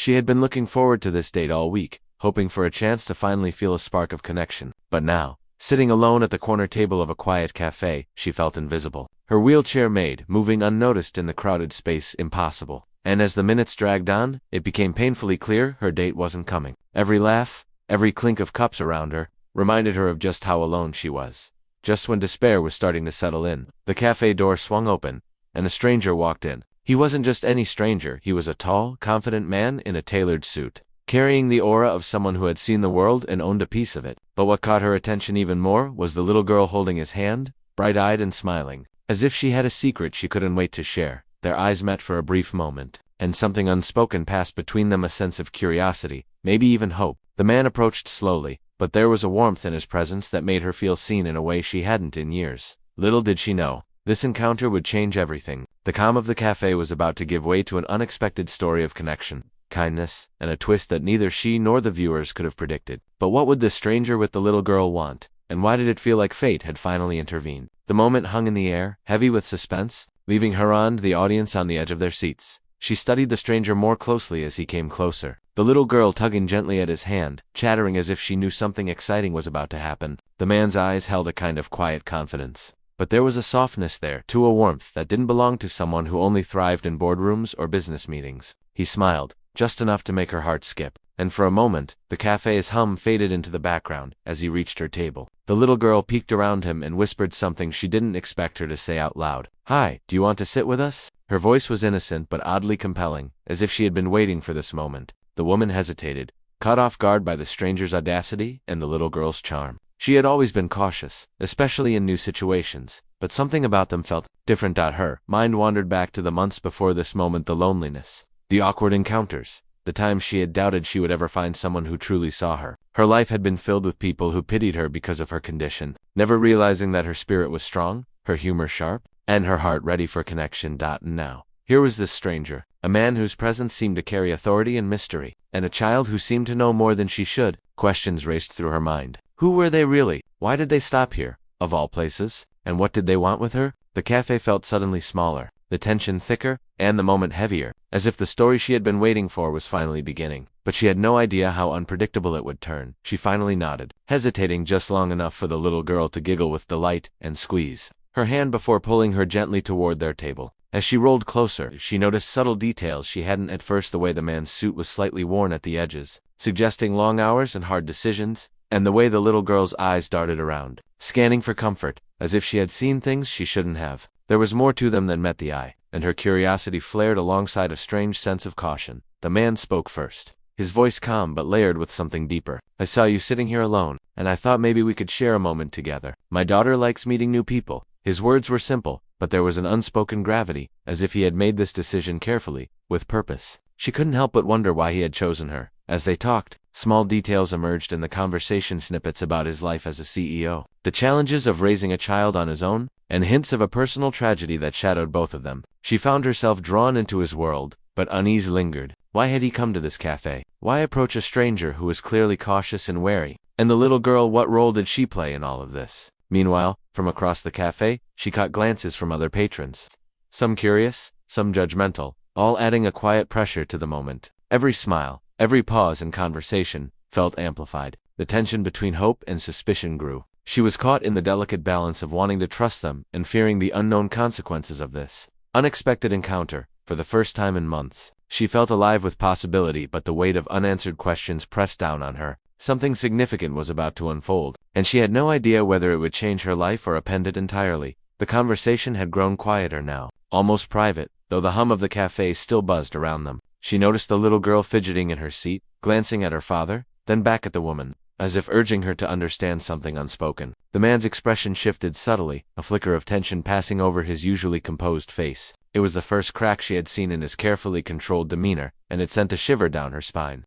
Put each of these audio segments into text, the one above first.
She had been looking forward to this date all week, hoping for a chance to finally feel a spark of connection. But now, sitting alone at the corner table of a quiet cafe, she felt invisible. Her wheelchair made moving unnoticed in the crowded space impossible. And as the minutes dragged on, it became painfully clear her date wasn't coming. Every laugh, every clink of cups around her, reminded her of just how alone she was. Just when despair was starting to settle in, the cafe door swung open, and a stranger walked in. He wasn't just any stranger, he was a tall, confident man in a tailored suit, carrying the aura of someone who had seen the world and owned a piece of it. But what caught her attention even more was the little girl holding his hand, bright-eyed and smiling, as if she had a secret she couldn't wait to share. Their eyes met for a brief moment, and something unspoken passed between them, a sense of curiosity, maybe even hope. The man approached slowly, but there was a warmth in his presence that made her feel seen in a way she hadn't in years. Little did she know, this encounter would change everything. The calm of the cafe was about to give way to an unexpected story of connection, kindness, and a twist that neither she nor the viewers could have predicted. But what would this stranger with the little girl want, and why did it feel like fate had finally intervened? The moment hung in the air, heavy with suspense, leaving her and the audience on the edge of their seats. She studied the stranger more closely as he came closer, the little girl tugging gently at his hand, chattering as if she knew something exciting was about to happen. The man's eyes held a kind of quiet confidence. But there was a softness there, too, a warmth that didn't belong to someone who only thrived in boardrooms or business meetings. He smiled, just enough to make her heart skip, and for a moment, the cafe's hum faded into the background as he reached her table. The little girl peeked around him and whispered something she didn't expect her to say out loud. "Hi, do you want to sit with us?" Her voice was innocent but oddly compelling, as if she had been waiting for this moment. The woman hesitated, caught off guard by the stranger's audacity and the little girl's charm. She had always been cautious, especially in new situations, but something about them felt different. Her mind wandered back to the months before this moment, the loneliness, the awkward encounters, the times she had doubted she would ever find someone who truly saw her. Her life had been filled with people who pitied her because of her condition, never realizing that her spirit was strong, her humor sharp, and her heart ready for connection. And now, here was this stranger, a man whose presence seemed to carry authority and mystery, and a child who seemed to know more than she should. Questions raced through her mind. Who were they really? Why did they stop here, of all places? And what did they want with her? The cafe felt suddenly smaller, the tension thicker, and the moment heavier, as if the story she had been waiting for was finally beginning. But she had no idea how unpredictable it would turn. She finally nodded, hesitating just long enough for the little girl to giggle with delight and squeeze her hand before pulling her gently toward their table. As she rolled closer, she noticed subtle details she hadn't at first. The way the man's suit was slightly worn at the edges, suggesting long hours and hard decisions, and the way the little girl's eyes darted around, scanning for comfort, as if she had seen things she shouldn't have. There was more to them than met the eye, and her curiosity flared alongside a strange sense of caution. The man spoke first, his voice calm but layered with something deeper. "I saw you sitting here alone, and I thought maybe we could share a moment together. My daughter likes meeting new people." His words were simple, but there was an unspoken gravity, as if he had made this decision carefully, with purpose. She couldn't help but wonder why he had chosen her. As they talked, small details emerged in the conversation, snippets about his life as a CEO, the challenges of raising a child on his own, and hints of a personal tragedy that shadowed both of them. She found herself drawn into his world, but unease lingered. Why had he come to this cafe? Why approach a stranger who was clearly cautious and wary? And the little girl, what role did she play in all of this? Meanwhile, from across the cafe, she caught glances from other patrons. Some curious, some judgmental, all adding a quiet pressure to the moment. Every smile, every pause in conversation, felt amplified. The tension between hope and suspicion grew. She was caught in the delicate balance of wanting to trust them and fearing the unknown consequences of this unexpected encounter. For the first time in months, she felt alive with possibility, but the weight of unanswered questions pressed down on her. Something significant was about to unfold, and she had no idea whether it would change her life or upend it entirely. The conversation had grown quieter now, almost private, though the hum of the cafe still buzzed around them. She noticed the little girl fidgeting in her seat, glancing at her father, then back at the woman, as if urging her to understand something unspoken. The man's expression shifted subtly, a flicker of tension passing over his usually composed face. It was the first crack she had seen in his carefully controlled demeanor, and it sent a shiver down her spine.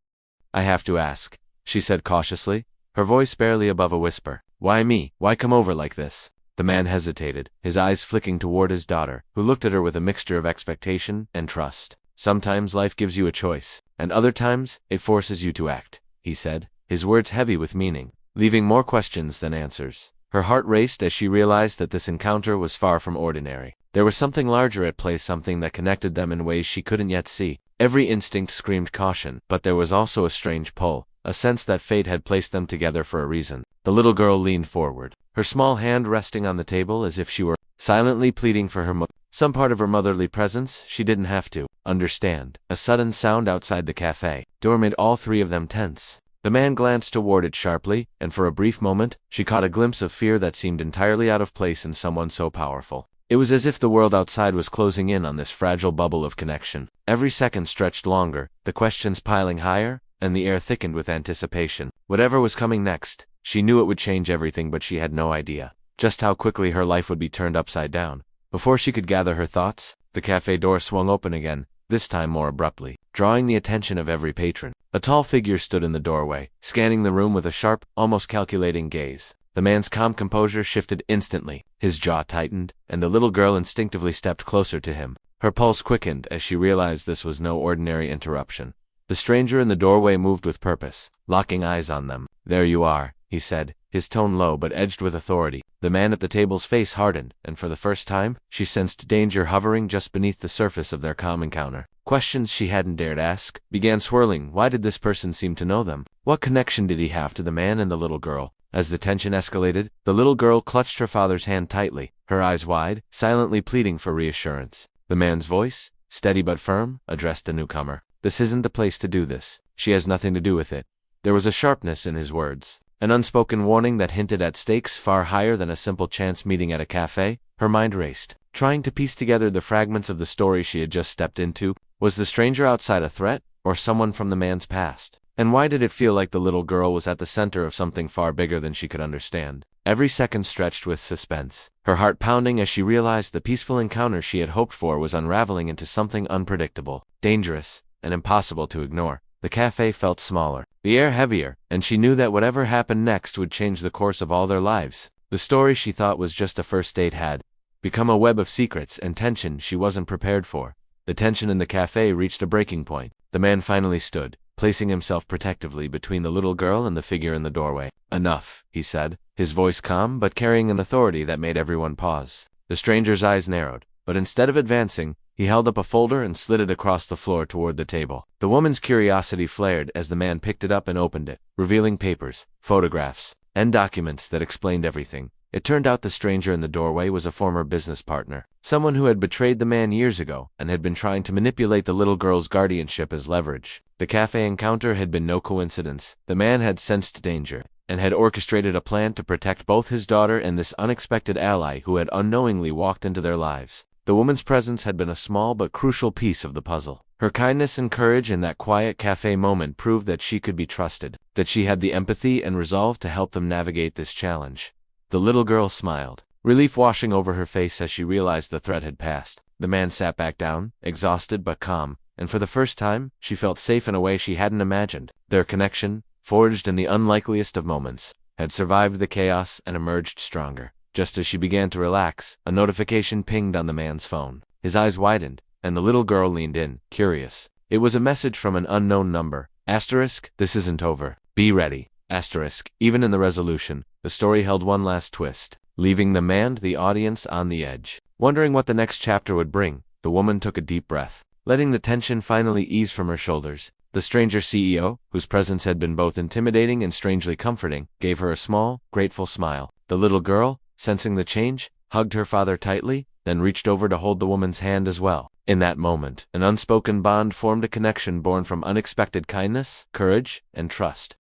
"I have to ask," she said cautiously, her voice barely above a whisper. "Why me? Why come over like this?" The man hesitated, his eyes flicking toward his daughter, who looked at her with a mixture of expectation and trust. "Sometimes life gives you a choice, and other times it forces you to act," he said, his words heavy with meaning, leaving more questions than answers. Her heart raced as she realized that this encounter was far from ordinary. There was something larger at play, something that connected them in ways she couldn't yet see. Every instinct screamed caution, but there was also a strange pull, a sense that fate had placed them together for a reason. The little girl leaned forward, her small hand resting on the table as if she were silently pleading for her some part of her motherly presence she didn't have to understand. A sudden sound outside the cafe door made all three of them tense. The man glanced toward it sharply, and for a brief moment, she caught a glimpse of fear that seemed entirely out of place in someone so powerful. It was as if the world outside was closing in on this fragile bubble of connection. Every second stretched longer, the questions piling higher, and the air thickened with anticipation. Whatever was coming next, she knew it would change everything, but she had no idea just how quickly her life would be turned upside down. Before she could gather her thoughts, the cafe door swung open again, this time more abruptly, drawing the attention of every patron. A tall figure stood in the doorway, scanning the room with a sharp, almost calculating gaze. The man's calm composure shifted instantly, his jaw tightened, and the little girl instinctively stepped closer to him. Her pulse quickened as she realized this was no ordinary interruption. The stranger in the doorway moved with purpose, locking eyes on them. "There you are," he said, his tone low but edged with authority. The man at the table's face hardened, and for the first time, she sensed danger hovering just beneath the surface of their calm encounter. Questions she hadn't dared ask began swirling. Why did this person seem to know them? What connection did he have to the man and the little girl? As the tension escalated, the little girl clutched her father's hand tightly, her eyes wide, silently pleading for reassurance. The man's voice, steady but firm, addressed the newcomer. "This isn't the place to do this. She has nothing to do with it." There was a sharpness in his words, an unspoken warning that hinted at stakes far higher than a simple chance meeting at a cafe. Her mind raced, trying to piece together the fragments of the story she had just stepped into. Was the stranger outside a threat, or someone from the man's past? And why did it feel like the little girl was at the center of something far bigger than she could understand? Every second stretched with suspense, her heart pounding as she realized the peaceful encounter she had hoped for was unraveling into something unpredictable, dangerous, and impossible to ignore. The cafe felt smaller, the air heavier, and she knew that whatever happened next would change the course of all their lives. The story she thought was just a first date had become a web of secrets and tension she wasn't prepared for. The tension in the cafe reached a breaking point. The man finally stood, placing himself protectively between the little girl and the figure in the doorway. "Enough," he said, his voice calm but carrying an authority that made everyone pause. The stranger's eyes narrowed, but instead of advancing, he held up a folder and slid it across the floor toward the table. The woman's curiosity flared as the man picked it up and opened it, revealing papers, photographs, and documents that explained everything. It turned out the stranger in the doorway was a former business partner, someone who had betrayed the man years ago and had been trying to manipulate the little girl's guardianship as leverage. The cafe encounter had been no coincidence. The man had sensed danger and had orchestrated a plan to protect both his daughter and this unexpected ally who had unknowingly walked into their lives. The woman's presence had been a small but crucial piece of the puzzle. Her kindness and courage in that quiet cafe moment proved that she could be trusted, that she had the empathy and resolve to help them navigate this challenge. The little girl smiled, relief washing over her face as she realized the threat had passed. The man sat back down, exhausted but calm, and for the first time, she felt safe in a way she hadn't imagined. Their connection, forged in the unlikeliest of moments, had survived the chaos and emerged stronger. Just as she began to relax, a notification pinged on the man's phone. His eyes widened, and the little girl leaned in, curious. It was a message from an unknown number. Asterisk, "This isn't over. Be ready." Asterisk, even in the resolution, the story held one last twist, leaving the man and the audience on the edge. Wondering what the next chapter would bring, the woman took a deep breath, letting the tension finally ease from her shoulders. The stranger CEO, whose presence had been both intimidating and strangely comforting, gave her a small, grateful smile. The little girl, sensing the change, hugged her father tightly, then reached over to hold the woman's hand as well. In that moment, an unspoken bond formed, a connection born from unexpected kindness, courage, and trust.